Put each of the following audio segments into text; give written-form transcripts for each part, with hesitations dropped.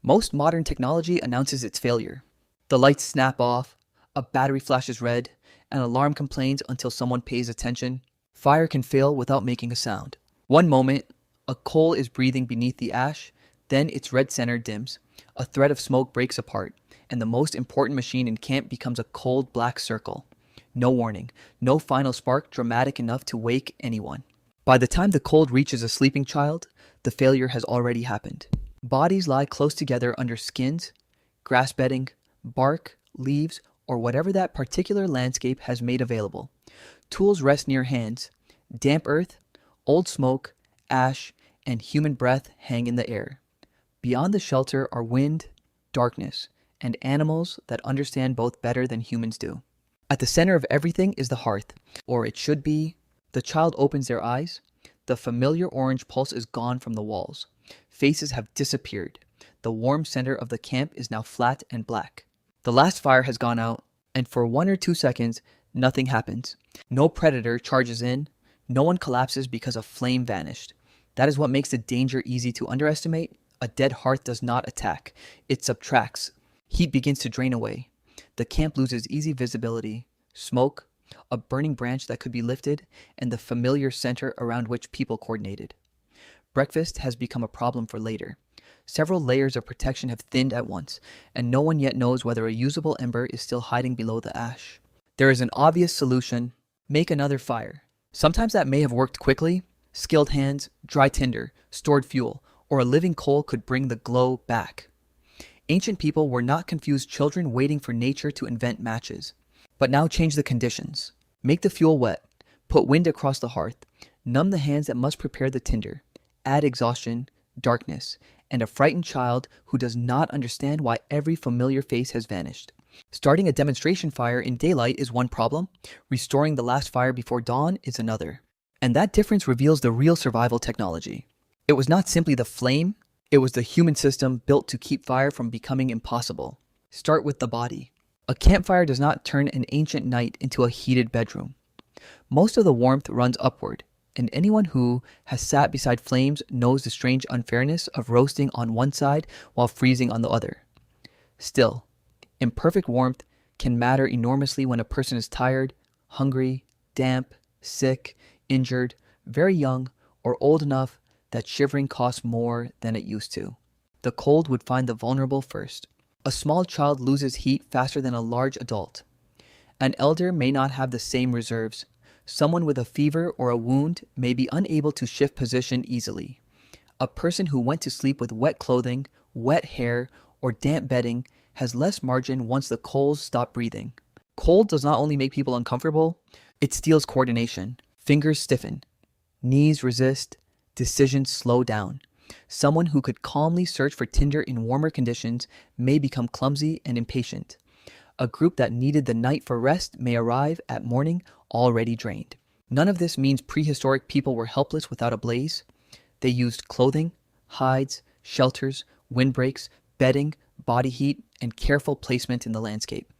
Most modern technology announces its failure. The lights snap off, a battery flashes red, an alarm complains until someone pays attention. Fire can fail without making a sound. One moment, a coal is breathing beneath the ash, then its red center dims. A thread of smoke breaks apart, and the most important machine in camp becomes a cold black circle. No warning, no final spark dramatic enough to wake anyone. By the time the cold reaches a sleeping child, the failure has already happened. Bodies lie close together under skins, grass bedding, bark, leaves, or whatever that particular landscape has made available. Tools rest near hands. Damp earth, old smoke, ash, and human breath hang in the air. Beyond the shelter are wind, darkness, and animals that understand both better than humans do. At the center of everything is the hearth, or it should be. The child opens their eyes. The familiar orange pulse is gone from the walls. Faces have disappeared. The warm center of the camp is now flat and black. The last fire has gone out, and for 1 or 2 seconds, nothing happens. No predator charges in. No one collapses because a flame vanished. That is what makes the danger easy to underestimate. A dead hearth does not attack. It subtracts. Heat begins to drain away. The camp loses easy visibility, smoke, a burning branch that could be lifted, and the familiar center around which people coordinated. Breakfast has become a problem for later. Several layers of protection have thinned at once, and no one yet knows whether a usable ember is still hiding below the ash. There is an obvious solution: make another fire. Sometimes that may have worked quickly. Skilled hands, dry tinder, stored fuel, or a living coal could bring the glow back. Ancient people were not confused children waiting for nature to invent matches. But now change the conditions. Make the fuel wet. Put wind across the hearth. Numb the hands that must prepare the tinder. Add exhaustion, darkness, and a frightened child who does not understand why every familiar face has vanished. Starting a demonstration fire in daylight is one problem. Restoring the last fire before dawn is another. And that difference reveals the real survival technology. It was not simply the flame, it was the human system built to keep fire from becoming impossible. Start with the body. A campfire does not turn an ancient night into a heated bedroom. Most of the warmth runs upward, and anyone who has sat beside flames knows the strange unfairness of roasting on one side while freezing on the other. Still, imperfect warmth can matter enormously when a person is tired, hungry, damp, sick, injured, very young, or old enough that shivering costs more than it used to. The cold would find the vulnerable first. A small child loses heat faster than a large adult. An elder may not have the same reserves. Someone with a fever or a wound may be unable to shift position easily. A person who went to sleep with wet clothing, wet hair, or damp bedding has less margin once the coals stop breathing. Cold does not only make people uncomfortable, it steals coordination. Fingers stiffen. Knees resist. Decisions slow down. Someone who could calmly search for tinder in warmer conditions may become clumsy and impatient. A group that needed the night for rest may arrive at morning already drained. None of this means prehistoric people were helpless without a blaze. They used clothing, hides, shelters, windbreaks, bedding, body heat, and careful placement in the landscape.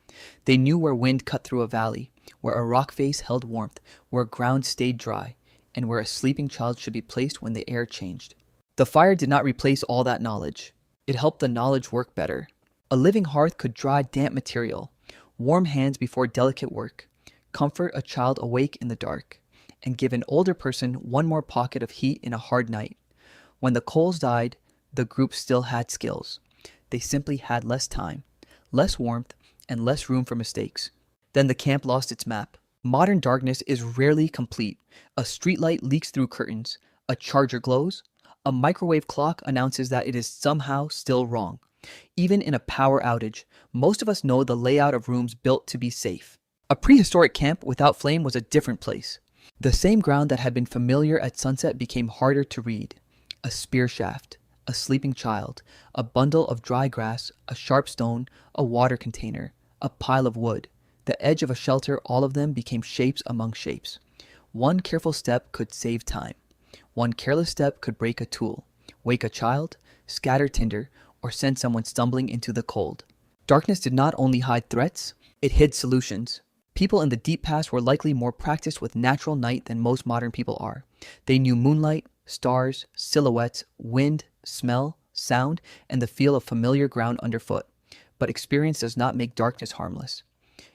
They knew where wind cut through a valley, where a rock face held warmth, where ground stayed dry, and where a sleeping child should be placed when the air changed. The fire did not replace all that knowledge. It helped the knowledge work better. A living hearth could dry damp material, warm hands before delicate work, comfort a child awake in the dark, and give an older person one more pocket of heat in a hard night. When the coals died, the group still had skills. They simply had less time, less warmth, and less room for mistakes. Then the camp lost its map. Modern darkness is rarely complete. A streetlight leaks through curtains. A charger glows. A microwave clock announces that it is somehow still wrong. Even in a power outage, most of us know the layout of rooms built to be safe. A prehistoric camp without flame was a different place. The same ground that had been familiar at sunset became harder to read. A spear shaft, a sleeping child, a bundle of dry grass, a sharp stone, a water container, a pile of wood. The edge of a shelter, all of them became shapes among shapes. One careful step could save time. One careless step could break a tool, wake a child, scatter tinder, or send someone stumbling into the cold. Darkness did not only hide threats, it hid solutions. People in the deep past were likely more practiced with natural night than most modern people are. They knew moonlight, stars, silhouettes, wind, smell, sound, and the feel of familiar ground underfoot. But experience does not make darkness harmless.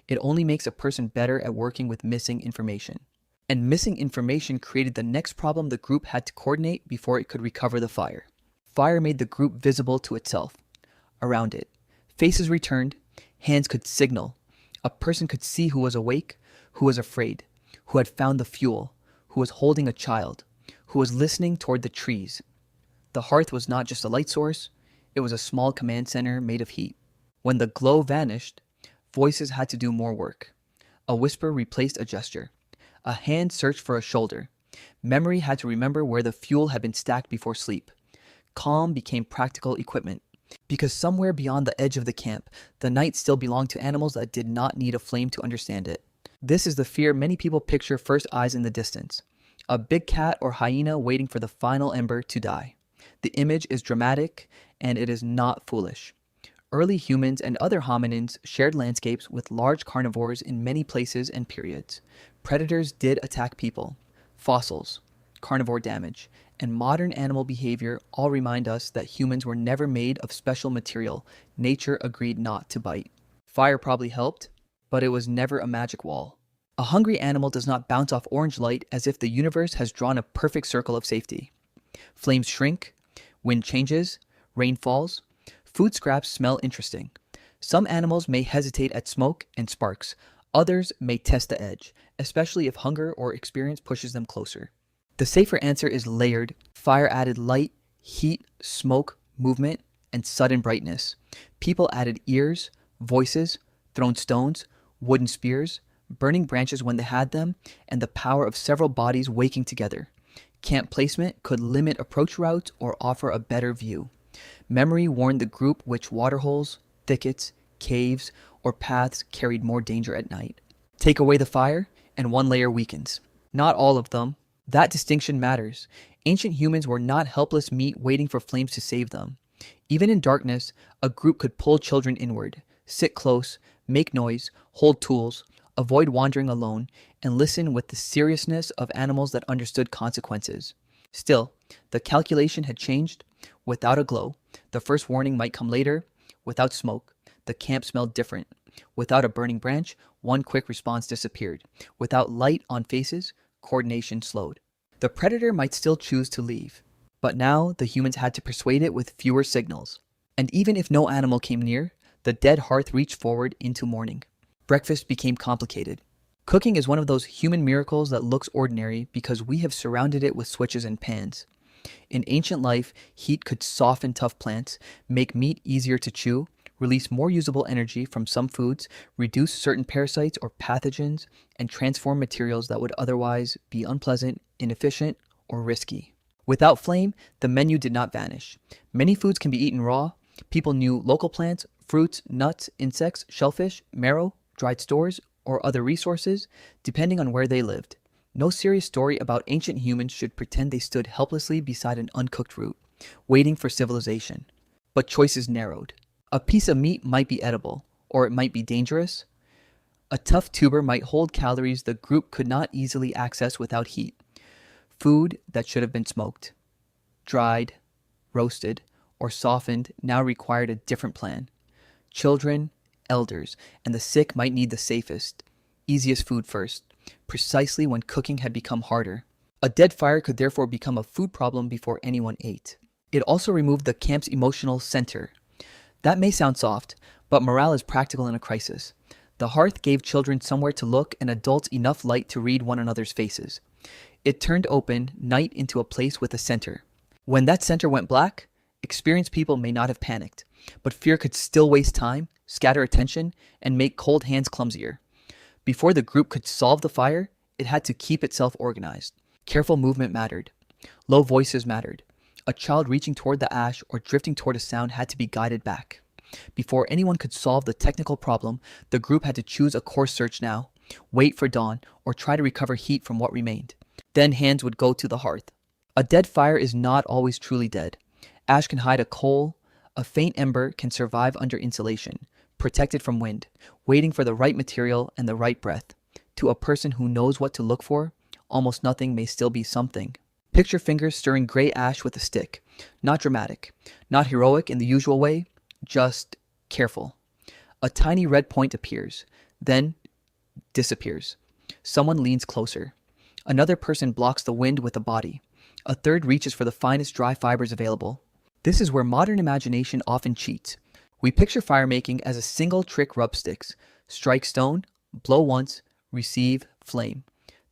It only makes a person better at working with missing information. And missing information created the next problem the group had to coordinate before it could recover the fire. Fire made the group visible to itself. Around it, faces returned, hands could signal. A person could see who was awake, who was afraid, who had found the fuel, who was holding a child, who was listening toward the trees. The hearth was not just a light source, it was a small command center made of heat. When the glow vanished, voices had to do more work. A whisper replaced a gesture. A hand searched for a shoulder. Memory had to remember where the fuel had been stacked before sleep. Calm became practical equipment. Because somewhere beyond the edge of the camp, the night still belonged to animals that did not need a flame to understand it. This is the fear many people picture first eyes in the distance. A big cat or hyena waiting for the final ember to die. The image is dramatic, and it is not foolish. Early humans and other hominins shared landscapes with large carnivores in many places and periods. Predators did attack people. Fossils, carnivore damage, and modern animal behavior all remind us that humans were never made of special material nature agreed not to bite. Fire probably helped, but it was never a magic wall. A hungry animal does not bounce off orange light as if the universe has drawn a perfect circle of safety. Flames shrink, wind changes, rain falls. Food scraps smell interesting. Some animals may hesitate at smoke and sparks. Others may test the edge, especially if hunger or experience pushes them closer. The safer answer is layered. Fire added light, heat, smoke, movement, and sudden brightness. People added ears, voices, thrown stones, wooden spears, burning branches when they had them, and the power of several bodies waking together. Camp placement could limit approach routes or offer a better view. Memory warned the group which waterholes, thickets, caves, or paths carried more danger at night. Take away the fire, and one layer weakens. Not all of them. That distinction matters. Ancient humans were not helpless meat waiting for flames to save them. Even in darkness, a group could pull children inward, sit close, make noise, hold tools, avoid wandering alone, and listen with the seriousness of animals that understood consequences. Still, the calculation had changed. Without a glow, the first warning might come later. Without smoke, the camp smelled different. Without a burning branch, one quick response disappeared. Without light on faces, coordination slowed. The predator might still choose to leave, but now the humans had to persuade it with fewer signals. And even if no animal came near, the dead hearth reached forward into morning. Breakfast became complicated. Cooking is one of those human miracles that looks ordinary because we have surrounded it with switches and pans. In ancient life, heat could soften tough plants, make meat easier to chew, release more usable energy from some foods, reduce certain parasites or pathogens, and transform materials that would otherwise be unpleasant, inefficient, or risky. Without flame, the menu did not vanish. Many foods can be eaten raw. People knew local plants, fruits, nuts, insects, shellfish, marrow, dried stores, or other resources, depending on where they lived. No serious story about ancient humans should pretend they stood helplessly beside an uncooked root, waiting for civilization. But choices narrowed. A piece of meat might be edible, or it might be dangerous. A tough tuber might hold calories the group could not easily access without heat. Food that should have been smoked, dried, roasted, or softened now required a different plan. Children, elders, and the sick might need the safest, easiest food first, precisely when cooking had become harder. A dead fire could therefore become a food problem before anyone ate. It also removed the camp's emotional center. That may sound soft, but morale is practical in a crisis. The hearth gave children somewhere to look and adults enough light to read one another's faces. It turned open night into a place with a center. When that center went black, experienced people may not have panicked, but fear could still waste time, scatter attention, and make cold hands clumsier. Before the group could solve the fire, it had to keep itself organized. Careful movement mattered. Low voices mattered. A child reaching toward the ash or drifting toward a sound had to be guided back. Before anyone could solve the technical problem, the group had to choose a course search now, wait for dawn, or try to recover heat from what remained. Then hands would go to the hearth. A dead fire is not always truly dead. Ash can hide a coal. A faint ember can survive under insulation, protected from wind, waiting for the right material and the right breath. To a person who knows what to look for, almost nothing may still be something. Picture fingers stirring gray ash with a stick. Not dramatic, not heroic in the usual way, just careful. A tiny red point appears, then disappears. Someone leans closer. Another person blocks the wind with a body. A third reaches for the finest dry fibers available. This is where modern imagination often cheats. We picture fire making as a single trick rub sticks. Strike stone, blow once, receive flame.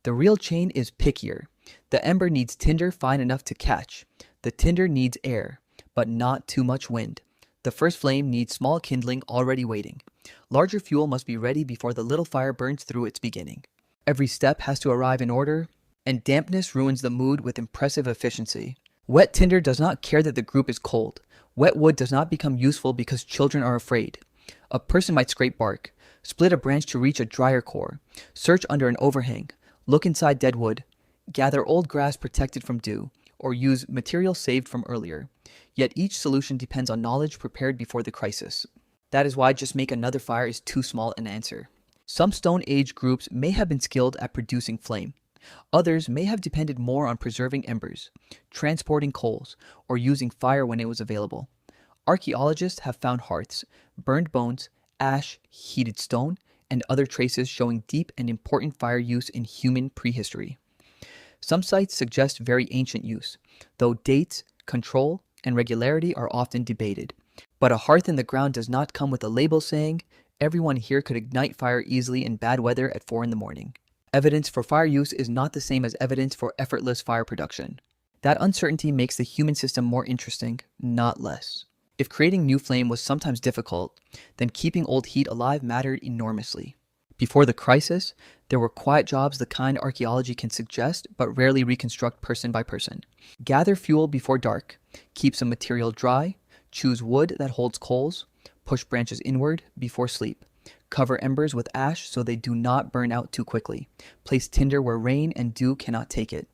The real chain is pickier. The ember needs tinder fine enough to catch. The tinder needs air, but not too much wind. The first flame needs small kindling already waiting. Larger fuel must be ready before the little fire burns through its beginning. Every step has to arrive in order, and dampness ruins the mood with impressive efficiency. Wet tinder does not care that the group is cold. Wet wood does not become useful because children are afraid. A person might scrape bark, split a branch to reach a drier core, search under an overhang, look inside dead wood, gather old grass protected from dew, or use material saved from earlier. Yet each solution depends on knowledge prepared before the crisis. That is why just make another fire is too small an answer. Some Stone Age groups may have been skilled at producing flame. Others may have depended more on preserving embers, transporting coals, or using fire when it was available. Archaeologists have found hearths, burned bones, ash, heated stone, and other traces showing deep and important fire use in human prehistory. Some sites suggest very ancient use, though dates, control, and regularity are often debated. But a hearth in the ground does not come with a label saying, "Everyone here could ignite fire easily in bad weather at 4 in the morning." Evidence for fire use is not the same as evidence for effortless fire production. That uncertainty makes the human system more interesting, not less. If creating new flame was sometimes difficult, then keeping old heat alive mattered enormously. Before the crisis, there were quiet jobs the kind archaeology can suggest but rarely reconstruct person by person. Gather fuel before dark, keep some material dry, choose wood that holds coals, push branches inward before sleep. Cover embers with ash so they do not burn out too quickly. Place tinder where rain and dew cannot take it.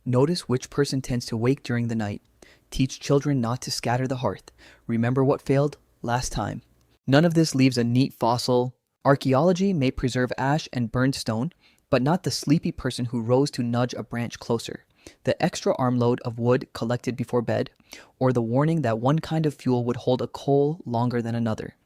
Notice which person tends to wake during the night. Teach children not to scatter the hearth. Remember what failed last time. None of this leaves a neat fossil. Archaeology may preserve ash and burned stone, but not the sleepy person who rose to nudge a branch closer, the extra armload of wood collected before bed, or the warning that one kind of fuel would hold a coal longer than another.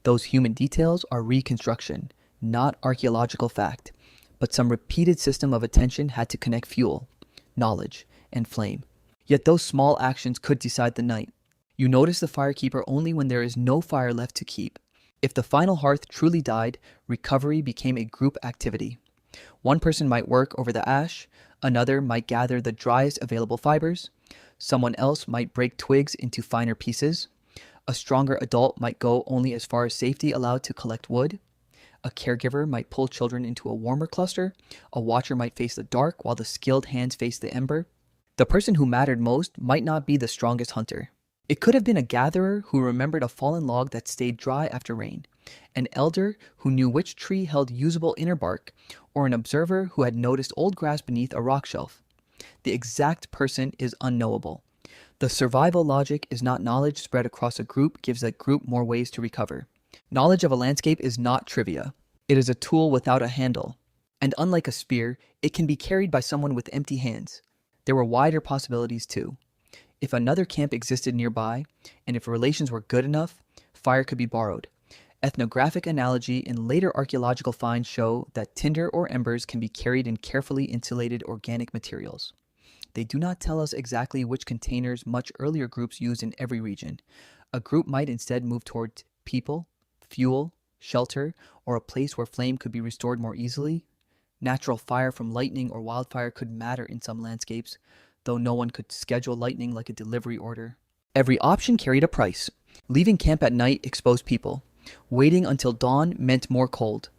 Those human details are reconstruction, not archaeological fact, but some repeated system of attention had to connect fuel, knowledge, and flame. Yet those small actions could decide the night. You notice the firekeeper only when there is no fire left to keep. If the final hearth truly died, recovery became a group activity. One person might work over the ash, another might gather the driest available fibers, someone else might break twigs into finer pieces, a stronger adult might go only as far as safety allowed to collect wood, a caregiver might pull children into a warmer cluster, a watcher might face the dark while the skilled hands face the ember. The person who mattered most might not be the strongest hunter. It could have been a gatherer who remembered a fallen log that stayed dry after rain, an elder who knew which tree held usable inner bark, or an observer who had noticed old grass beneath a rock shelf. The exact person is unknowable. The survival logic is not knowledge spread across a group gives that group more ways to recover. Knowledge of a landscape is not trivia. It is a tool without a handle. And unlike a spear, it can be carried by someone with empty hands. There were wider possibilities too. If another camp existed nearby, and if relations were good enough, fire could be borrowed. Ethnographic analogy and later archaeological finds show that tinder or embers can be carried in carefully insulated organic materials. They do not tell us exactly which containers much earlier groups used in every region. A group might instead move toward people, fuel, shelter, or a place where flame could be restored more easily. Natural fire from lightning or wildfire could matter in some landscapes, though no one could schedule lightning like a delivery order. Every option carried a price. Leaving camp at night exposed people. Waiting until dawn meant more cold.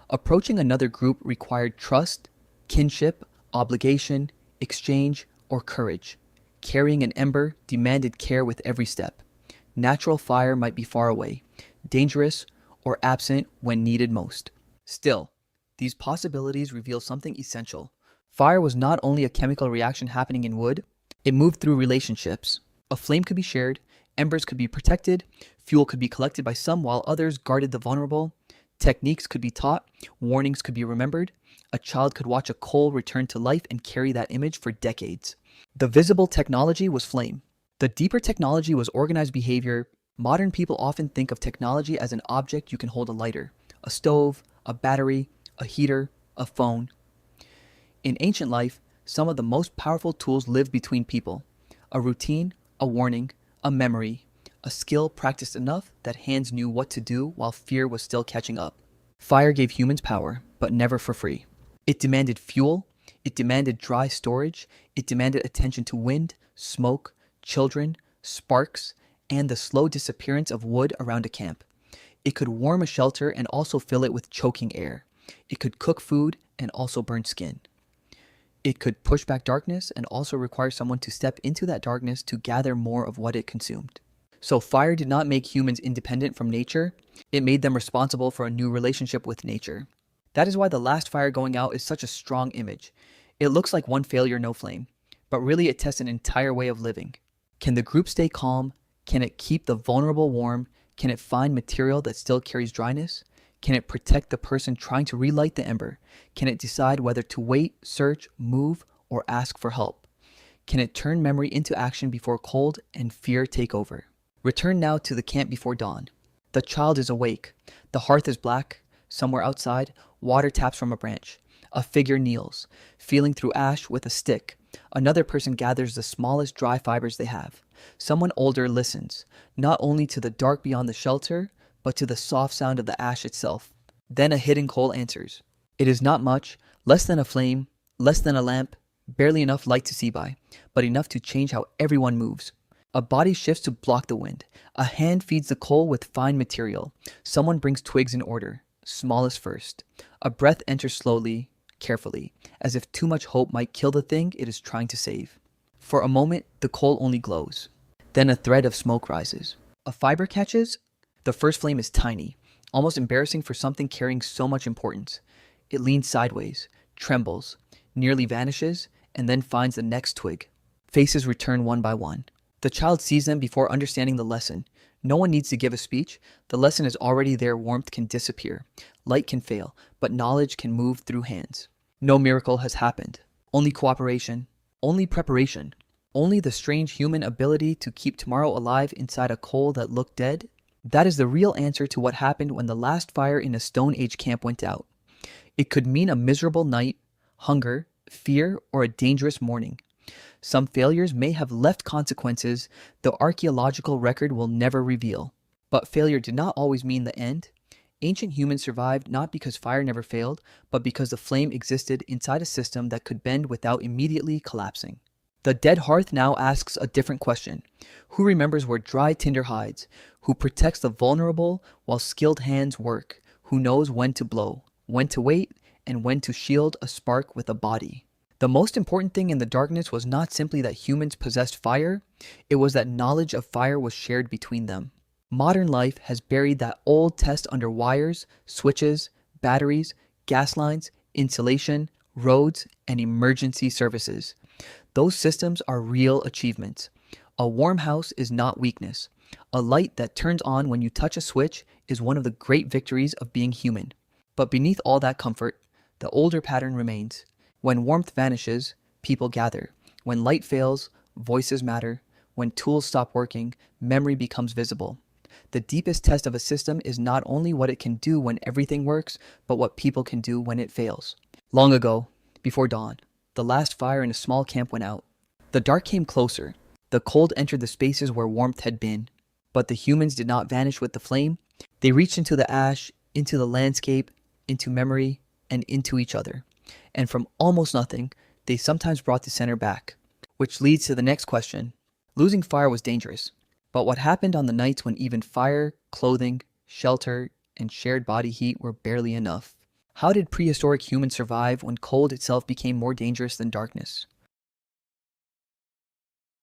Approaching another group required trust, kinship, obligation, exchange, or courage. Carrying an ember demanded care with every step. Natural fire might be far away, dangerous, or absent when needed most. Still, these possibilities reveal something essential. Fire was not only a chemical reaction happening in wood, it moved through relationships. A flame could be shared, embers could be protected, fuel could be collected by some while others guarded the vulnerable, techniques could be taught, warnings could be remembered, a child could watch a coal return to life and carry that image for decades. The visible technology was flame. The deeper technology was organized behavior. Modern people often think of technology as an object you can hold: a lighter, a stove, a battery, a heater, a phone. In ancient life, some of the most powerful tools lived between people: a routine, a warning, a memory, a skill practiced enough that hands knew what to do while fear was still catching up. Fire gave humans power, but never for free. It demanded fuel, it demanded dry storage, it demanded attention to wind, smoke, children, sparks, and the slow disappearance of wood around a camp. It could warm a shelter and also fill it with choking air. It could cook food and also burn skin. It could push back darkness and also require someone to step into that darkness to gather more of what it consumed. So fire did not make humans independent from nature, it made them responsible for a new relationship with nature. That is why the last fire going out is such a strong image. It looks like one failure, no flame, but really it tests an entire way of living. Can the group stay calm? Can it keep the vulnerable warm? Can it find material that still carries dryness? Can it protect the person trying to relight the ember? Can it decide whether to wait, search, move, or ask for help? Can it turn memory into action before cold and fear take over? Return now to the camp before dawn. The child is awake. The hearth is black. Somewhere outside, water taps from a branch. A figure kneels, feeling through ash with a stick. Another person gathers the smallest dry fibers they have. Someone older listens, not only to the dark beyond the shelter, but to the soft sound of the ash itself. Then a hidden coal answers. It is not much, less than a flame, less than a lamp, barely enough light to see by, but enough to change how everyone moves. A body shifts to block the wind. A hand feeds the coal with fine material. Someone brings twigs in order, smallest first. A breath enters slowly, carefully, as if too much hope might kill the thing it is trying to save. For a moment, the coal only glows. Then a thread of smoke rises. A fiber catches. The first flame is tiny, almost embarrassing for something carrying so much importance. It leans sideways, trembles, nearly vanishes, and then finds the next twig. Faces return one by one. The child sees them before understanding the lesson. No one needs to give a speech. The lesson is already there. Warmth can disappear. Light can fail, but knowledge can move through hands. No miracle has happened. Only cooperation. Only preparation. Only the strange human ability to keep tomorrow alive inside a coal that looked dead. That is the real answer to what happened when the last fire in a Stone Age camp went out. It could mean a miserable night, hunger, fear, or a dangerous morning. Some failures may have left consequences the archaeological record will never reveal. But failure did not always mean the end. Ancient humans survived not because fire never failed, but because the flame existed inside a system that could bend without immediately collapsing. The dead hearth now asks a different question. Who remembers where dry tinder hides? Who protects the vulnerable while skilled hands work? Who knows when to blow, when to wait, and when to shield a spark with a body? The most important thing in the darkness was not simply that humans possessed fire, it was that knowledge of fire was shared between them. Modern life has buried that old test under wires, switches, batteries, gas lines, insulation, roads, and emergency services. Those systems are real achievements. A warm house is not weakness. A light that turns on when you touch a switch is one of the great victories of being human. But beneath all that comfort, the older pattern remains. When warmth vanishes, people gather. When light fails, voices matter. When tools stop working, memory becomes visible. The deepest test of a system is not only what it can do when everything works, but what people can do when it fails. Long ago, before dawn, the last fire in a small camp went out. The dark came closer. The cold entered the spaces where warmth had been. But the humans did not vanish with the flame. They reached into the ash, into the landscape, into memory, and into each other. And from almost nothing, they sometimes brought the center back. Which leads to the next question. Losing fire was dangerous. But what happened on the nights when even fire, clothing, shelter, and shared body heat were barely enough? How did prehistoric humans survive when cold itself became more dangerous than darkness?